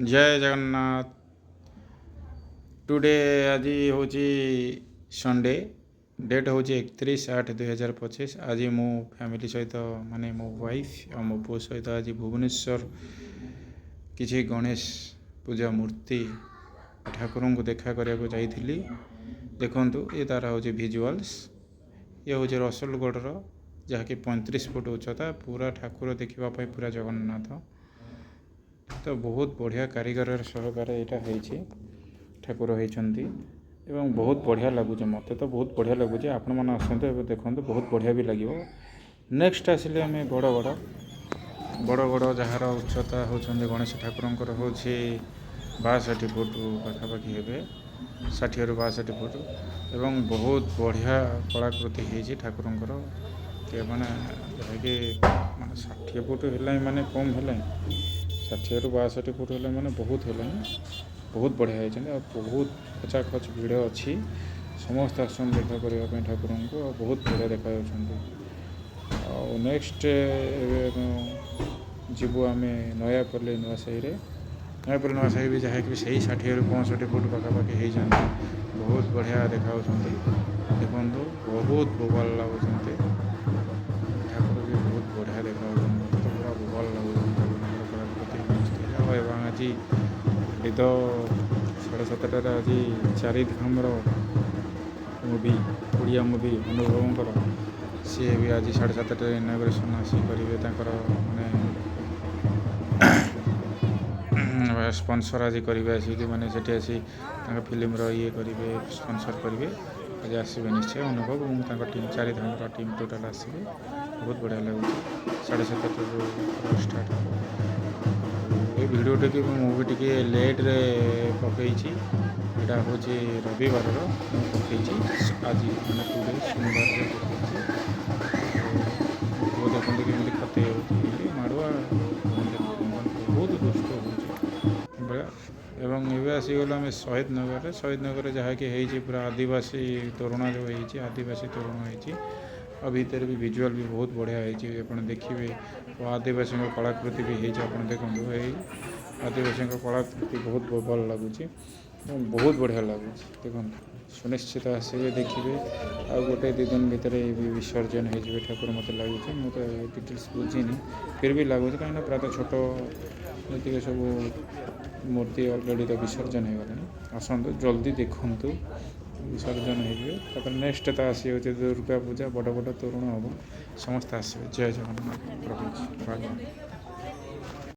जय जगन्नाथ। टुडे आज हूँ संडे, डेट हूँ 31/8/2025। आज मो फैमिली सहित माने मो वाइफ और मो पु सहित आज भुवनेश्वर किसी गणेश पूजा मूर्ति ठाकुर को देखा करने जाइली। देखु ये तार हूँ भिजुआल्स। ये हूँ रसलगढ़ जहाँकि 35 फुट उच्चता, पूरा ठाकुर देखापी पूरा जगन्नाथ। तो बहुत बढ़िया कारीगर सहकार यहाँ ठाकुर होती एवं बहुत बढ़िया लगुच। मत तो बहुत बढ़िया लगुच। आपण मैंने आसतु ए देखो, बहुत बढ़िया भी लगे। नेक्स्ट आसिले आम बड़गड़ जार उच्चता होती गणेश ठाकुर हूँ 62 फुट पाखापाखि हे, 60 ରୁ 62 फुट एवं बहुत बढ़िया कलाकृति होती ठाकुर मैंने जहाँकि माने 60 फुट है माने कम है, 60 ରୁ 62 फुट है माने बहुत है, बहुत बढ़िया है। बहुत खचाखच भिड़ अच्छी, समस्त आसन देखा करने ठाकुर को बहुत बढ़िया देखा। नेक्स्ट जीवु आम नयापल्ली नुआसाही। नयापल्ली नुआसाही भी जहाँकि से 60 ରୁ 65 फुट पाखापाखि हो जाती, बहुत बढ़िया देखा। देखो बहुत बोबाल लगुच ठाकुर भी बहुत बढ़िया देखा। तो पूरा बोबाल लगुच आज तो 7:30 आज 4 धाम मुवी ओडिया मुवी अनुभव सी भी आज 7:30 इनागुरेसन आसी करेंगे। माने स्पॉन्सर आज करेंगे आसिक मैंने आसी फिल्म ये करेंगे, स्पॉन्सर करेंगे। आज आसवे निश्चय अनुभव और टीम 4 धाम टीम टोटाल आसवे। बहुत बढ़िया लगे। 7:30 स्टार्ट हो ये वीडियो टी मुवी टी लेट रे पकई। यहाँ हूँ रविवार पकई आज मैंने टुडे सोमवार वो देखते कमी खते माड़ुआ बहुत दुष्ट हो। एवं ये आसीगल आम शहीद नगर जहाँकि पूरा आदिवासी तोरण जो होती आदिवासी तोरण होती और भीतर भी विजुअल भी बहुत बढ़िया होती। आप देखिए आदिवासी कलाकृति भी होती। आप देखो आदिवासी कलाकृति बहुत भल लगुच, बहुत बढ़िया लगुच। देखो सुनिश्चित आसवे देखिए। आ गोटे 2 दिन भितर विसर्जन हो ठाकुर मत लगुच। मुझे डिटेल्स बुझीनी फिर भी लगुच कहीं प्रातः छोट जी सब मूर्ति अलरेडी तो विसर्जन हो गला। आसतु जल्दी देखु विसर्जन हो। नेक्स्ट तो आसी दुर्गा पूजा बड़ बड़ तोरण हम समस्त आसवे। जय जगन्नाथ।